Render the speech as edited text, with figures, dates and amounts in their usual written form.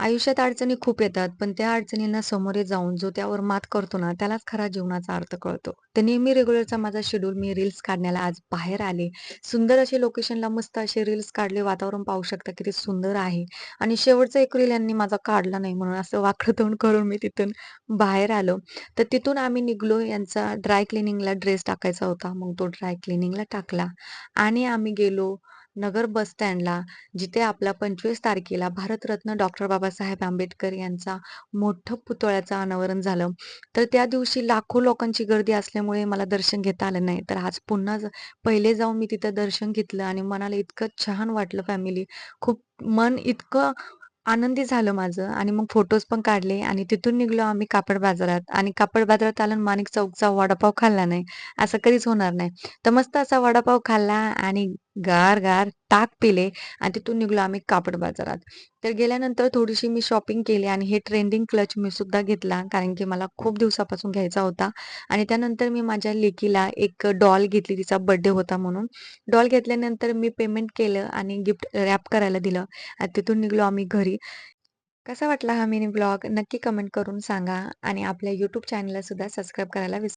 आयुष्यात अडचणी खूप येतात, पण त्या अडचणींना सामोरे जाऊन जो त्यावर मात करतो ना, त्यालाच खरा जीवनाचा अर्थ कळतो. तर नेहमी रेग्युलरचा माझा शेड्यूल मी रील्स काढण्याला आज बाहेर आले. सुंदर असे लोकेशनला मस्त असे रील्स काढले. वातावरण पाहू शकता किती सुंदर आहे आणि शेवटचा एक रील यांनी माझा काढला नाही म्हणून असं वाकडं तोंड करून मी तिथून बाहेर आलो. तर तिथून आम्ही निघालो. यांचा ड्राय क्लिनिंगला ड्रेस टाकायचा होता. मग तो ड्राय क्लिनिंगला टाकला आणि आम्ही गेलो नगर बस स्टँडला. जिथे आपला 25 तारखेला भारतरत्न डॉक्टर बाबासाहेब आंबेडकर यांचा मोठं पुतळ्याचं अनावरण झालं. तर त्या दिवशी लाखो लोकांची गर्दी असल्यामुळे मला दर्शन घेता आलं नाही. तर आज पुन्हा पहिले जाऊन मी तिथं दर्शन घेतलं आणि मनाला इतकं छान वाटलं फॅमिली. खूप मन इतकं आनंदी झालं माझं आणि मग फोटोज पण काढले आणि तिथून निघालो आम्ही कापड बाजारात आणि कापड बाजारात आलं आणि माणिक चौकचा वडापाव खाल्ला नाही, असं कधीच होणार नाही. तर मस्त असा वडापाव खाल्ला आणि गार-गार ताक पिले आणि तिथून निघालो आम्ही कापड बाजारात. तर गेल्यानंतर थोडीशी मी शॉपिंग केली आणि हे ट्रेंडिंग क्लच मी सुद्धा घेतला कारण की मला खूप दिवसापासून घ्यायचा होता आणि त्यानंतर मी माझ्या लेकीला एक डॉल घेतली, तिचा बर्थडे होता म्हणून. डॉल घेतल्यानंतर मी पेमेंट केलं आणि गिफ्ट रॅप करायला दिलं आणि तिथून निघालो आम्ही घरी. कसा वाटला हा मिनी ब्लॉग नक्की कमेंट करून सांगा आणि आपल्या YouTube चॅनलला सुद्धा सबस्क्राईब करायला